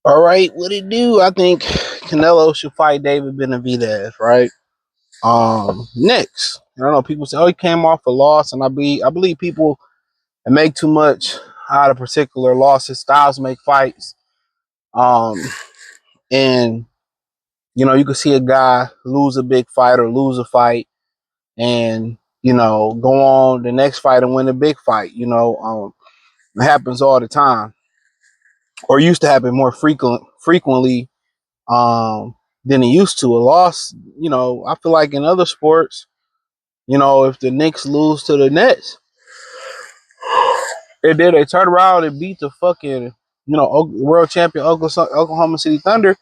All right, what it do? I think Canelo should fight David Benavidez, right? Next. I don't know. People say, "Oh, he came off a loss," and I believe people make too much out of particular losses. Styles make fights. Um, and you can see a guy lose a big fight or lose a fight, and go on the next fight and win a big fight. It happens all the time, or used to happen more frequently than it used to. A loss, I feel like in other sports, if the Knicks lose to the Nets, and then they turn around and beat the fucking, world champion Oklahoma City Thunder,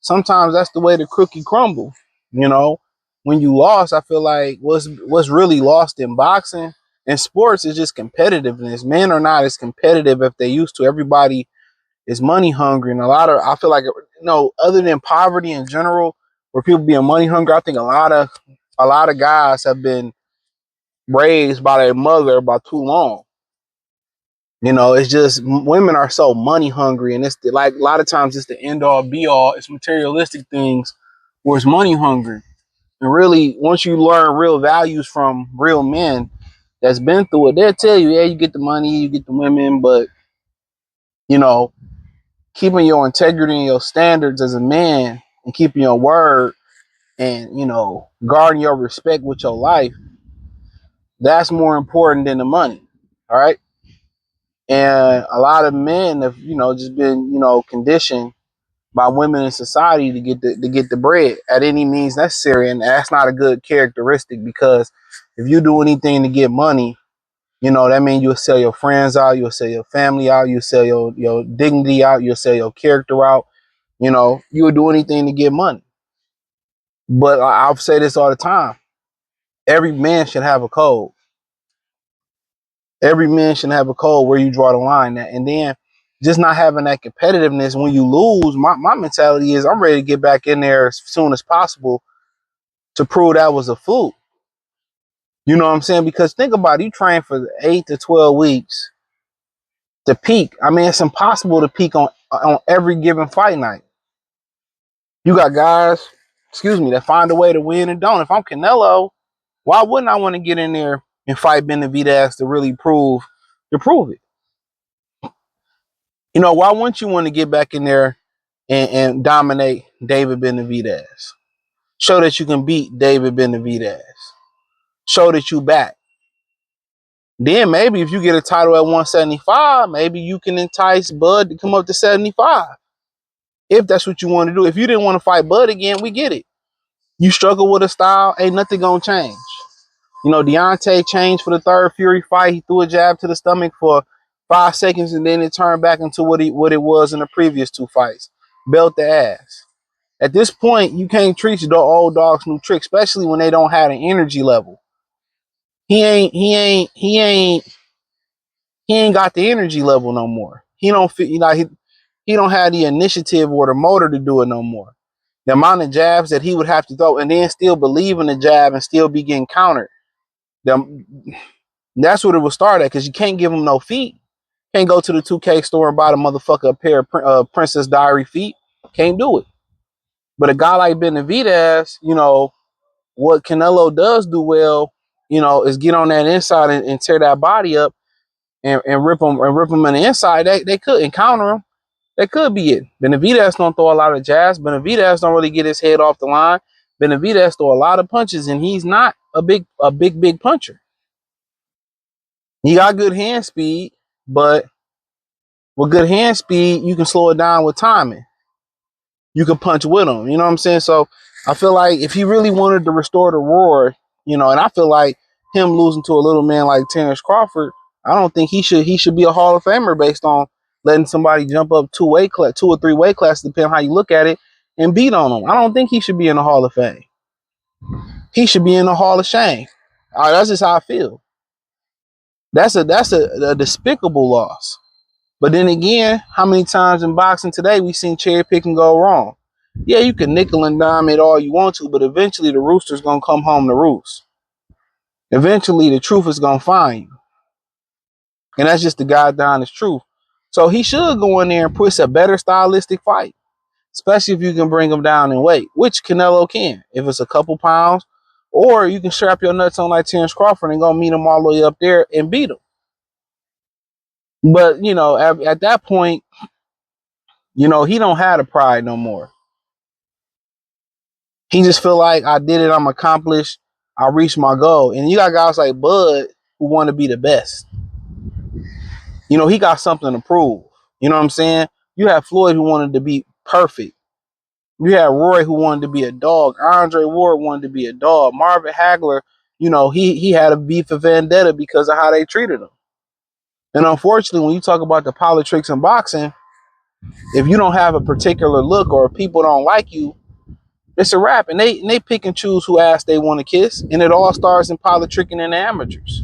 sometimes that's the way the cookie crumble. You know, when you lost, I feel like what's really lost in boxing and sports is just competitiveness. Men are not as competitive if they used to. Everybody is money hungry, and I feel like other than poverty in general, where people being money hungry, I think a lot of guys have been raised by their mother by too long. It's just women are so money hungry, and like a lot of times it's the end all be all. It's materialistic things where it's money hungry. And really, once you learn real values from real men that's been through it, they'll tell you, yeah, you get the money, you get the women, but you know, keeping your integrity and your standards as a man and keeping your word and guarding your respect with your life, that's more important than the money. All right. And a lot of men have, just been, conditioned by women in society to get the bread at any means necessary, and that's not a good characteristic, because if you do anything to get money, that means you'll sell your friends out, you'll sell your family out, you'll sell your dignity out, you'll sell your character out. You'll do anything to get money. But I'll say this all the time: every man should have a code. Every man should have a code where you draw the line at, and then just not having that competitiveness when you lose. My mentality is I'm ready to get back in there as soon as possible to prove that was a fluke. You know what I'm saying? Because think about it, you train for 8 to 12 weeks to peak. I mean, it's impossible to peak on every given fight night. You got guys, that find a way to win and don't. If I'm Canelo, why wouldn't I want to get in there and fight Benavidez to really prove it? Why wouldn't you want to get back in there and dominate David Benavidez? Show that you can beat David Benavidez. Show that you back. Then maybe if you get a title at 175, maybe you can entice Bud to come up to 75. If that's what you want to do. If you didn't want to fight Bud again, we get it. You struggle with a style, ain't nothing gonna change. Deontay changed for the third Fury fight. He threw a jab to the stomach for 5 seconds, and then it turned back into what it was in the previous two fights. Belt the ass. At this point, you can't treat the old dogs new tricks, especially when they don't have an energy level. He ain't got the energy level no more. He don't fit, he don't have the initiative or the motor to do it no more. The amount of jabs that he would have to throw and then still believe in the jab and still be getting countered. That's what it will start at, because you can't give him no feet. Can't go to the 2K store and buy the motherfucker a pair of Princess Diary feet. Can't do it. But a guy like Benavidez, what Canelo does do well, is get on that inside and tear that body up and rip them on the inside. They could encounter him. That could be it. Benavidez don't throw a lot of jabs. Benavidez don't really get his head off the line. Benavidez throw a lot of punches, and he's not a big puncher. He got good hand speed, but with good hand speed, you can slow it down with timing. You can punch with him. You know what I'm saying? So I feel like if he really wanted to restore the roar, and I feel like him losing to a little man like Terrence Crawford, I don't think he should be a Hall of Famer based on letting somebody jump up 2 or 3 weight classes, depending on how you look at it, and beat on him. I don't think he should be in the Hall of Fame. He should be in the Hall of Shame. All right, that's just how I feel. That's a despicable loss. But then again, how many times in boxing today we've seen cherry picking go wrong? Yeah, you can nickel and dime it all you want to, but eventually the rooster's gonna come home to roost. Eventually, the truth is gonna find you, and that's just the goddamn honest truth. So he should go in there and push a better stylistic fight, especially if you can bring him down in weight, which Canelo can. If it's a couple pounds, or you can strap your nuts on like Terrence Crawford and go meet him all the way up there and beat him. But you know, at that point, you know, he don't have the pride no more. He just feel like I did it, I'm accomplished, I reached my goal. And you got guys like Bud who want to be the best. You know, he got something to prove. You know what I'm saying? You have Floyd who wanted to be perfect. You had Roy who wanted to be a dog. Andre Ward wanted to be a dog. Marvin Hagler, you know, he had a beef of vendetta because of how they treated him. And unfortunately, when you talk about the politics in boxing, if you don't have a particular look or if people don't like you, it's a wrap. And they pick and choose who ass they want to kiss. And it all starts in politicking in the amateurs.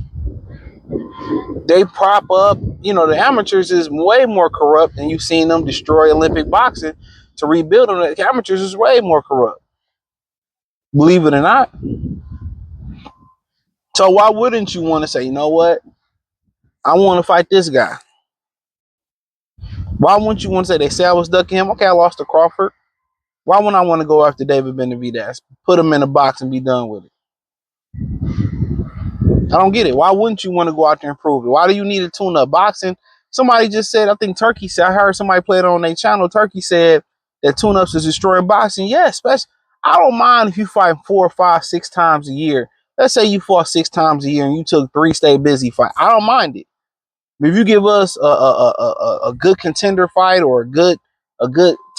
They prop up, you know, the amateurs is way more corrupt than you've seen them destroy Olympic boxing to rebuild them. The amateurs is way more corrupt. Believe it or not. So why wouldn't you want to say, you know what? I want to fight this guy. Why wouldn't you want to say, they say I was ducking him? Okay, I lost to Crawford. Why wouldn't I want to go after David Benavidez? Put him in a box and be done with it. I don't get it. Why wouldn't you want to go out there and prove it? Why do you need a tune-up? Boxing, somebody just said, I think Turkey said, I heard somebody play it on their channel. Turkey said that tune-ups is destroying boxing. Yeah, especially, I don't mind if you fight 4, 5, 6 times a year. Let's say you fought 6 times a year and you took 3 stay busy fights. I don't mind it. If you give us a good contender fight or a good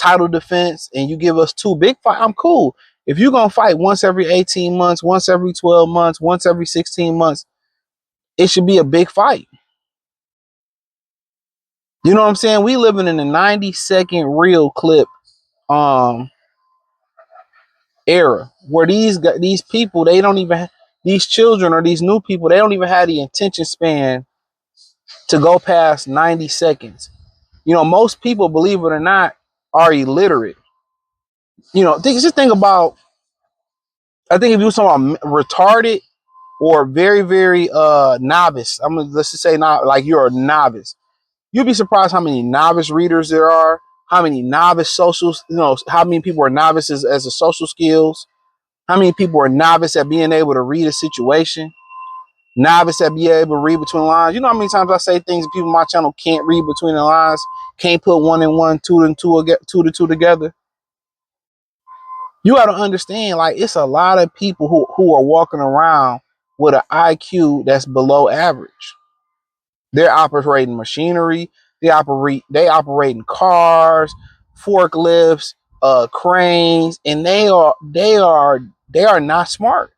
title defense and you give us 2 big fights, I'm cool. If you're going to fight once every 18 months, once every 12 months, once every 16 months, it should be a big fight. You know what I'm saying? We living in a 90-second reel clip era where these people, they don't even these children or these new people, they don't even have the attention span to go past 90 seconds. You know, most people, believe it or not, are illiterate. You know, just think about, I think if you were someone retarded or very, very novice, let's just say not like you're a novice, you'd be surprised how many novice readers there are, how many novice socials, you know, how many people are novices as a social skills, how many people are novice at being able to read a situation, novice at being able to read between the lines. You know how many times I say things people on my channel can't read between the lines, can't put 1 and 1, 2 and 2, 2 to 2 together. You got to understand, like, it's a lot of people who are walking around with an IQ that's below average. They're operating machinery. They operate in cars, forklifts, cranes, and they are not smart.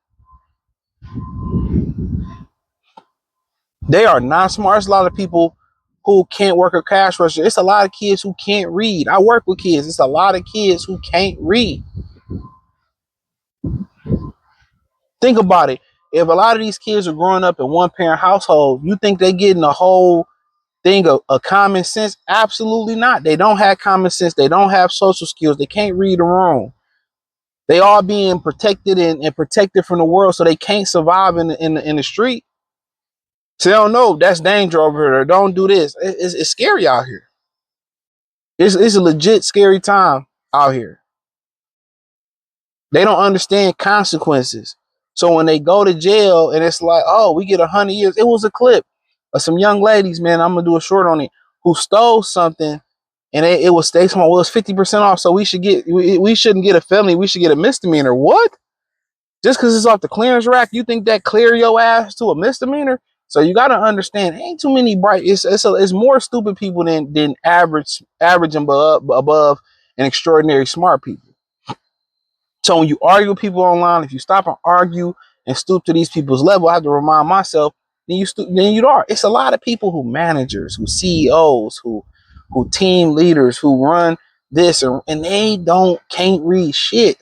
They are not smart. There's a lot of people who can't work a cash register. It's a lot of kids who can't read. I work with kids. It's a lot of kids who can't read. Think about it. If a lot of these kids are growing up in one parent household, you think they're getting the whole thing of common sense? Absolutely not. They don't have common sense. They don't have social skills. They can't read the room. They are being protected and protected from the world, so they can't survive in the street. So they don't know that's danger over here. Don't do this. It's scary out here. It's a legit scary time out here. They don't understand consequences. So when they go to jail and it's like, oh, we get 100 years. It was a clip of some young ladies, man, I'm gonna do a short on it, who stole something and it was, they told, well, it's 50% off, so we shouldn't get a felony, we should get a misdemeanor. What? Just because it's off the clearance rack, you think that clear your ass to a misdemeanor? So you got to understand, ain't too many bright. It's more stupid people than average and above and extraordinary smart people. So when you argue with people online, if you stop and argue and stoop to these people's level, I have to remind myself, then you are. It's a lot of people who managers, who CEOs, who team leaders, who run this, and they can't read shit,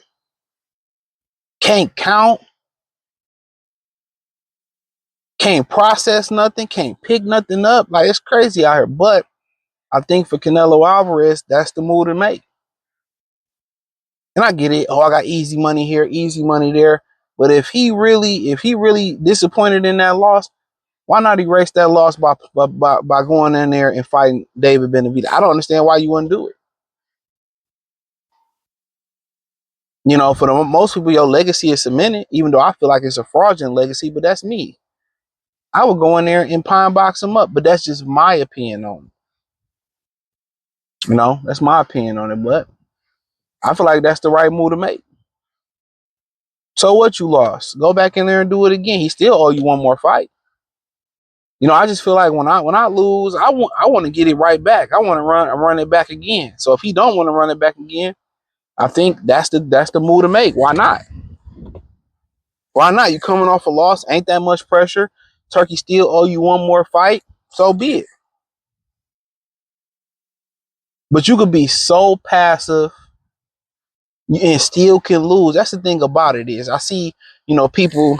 can't count, can't process nothing, can't pick nothing up. Like, it's crazy out here. But I think for Canelo Alvarez, that's the move to make. And I get it. Oh, I got easy money here, easy money there. But if he really disappointed in that loss, why not erase that loss by going in there and fighting David Benavidez? I don't understand why you wouldn't do it. You know, for the most people, your legacy is cemented, even though I feel like it's a fraudulent legacy, but that's me. I would go in there and pine box him up, but that's just my opinion on it. You know, that's my opinion on it, but I feel like that's the right move to make. So what, you lost? Go back in there and do it again. He still owe you one more fight. You know, I just feel like when I lose, I want to get it right back. I want to run it back again. So if he don't want to run it back again, I think that's the move to make. Why not? Why not? You coming off a loss, ain't that much pressure. Turkey still owe you one more fight. So be it. But you could be so passive and still can lose. That's the thing about it is I see, you know, people,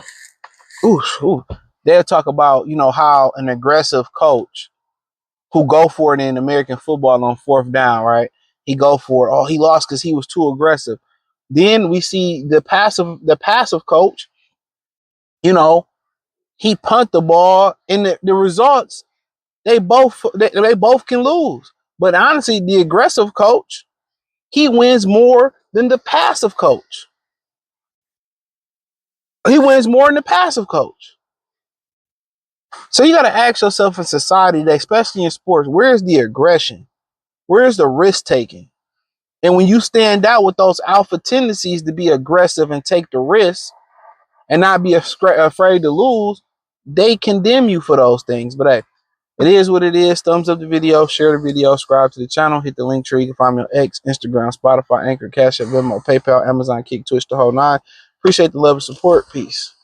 they'll talk about, you know, how an aggressive coach who go for it in American football on fourth down, right? He go for it. Oh, he lost because he was too aggressive. Then we see the passive coach, you know, he punt the ball, and the results, they both can lose. But honestly, the aggressive coach, he wins more than the passive coach. He wins more than the passive coach. So you got to ask yourself in society today, especially in sports, where's the aggression? Where's the risk taking? And when you stand out with those alpha tendencies to be aggressive and take the risk and not be afraid to lose, they condemn you for those things. But hey, it is what it is. Thumbs up the video, share the video, subscribe to the channel, hit the link tree. You can find me on X, Instagram, Spotify, Anchor, Cash App, Venmo, PayPal, Amazon, Kick, Twitch, the whole nine. Appreciate the love and support. Peace.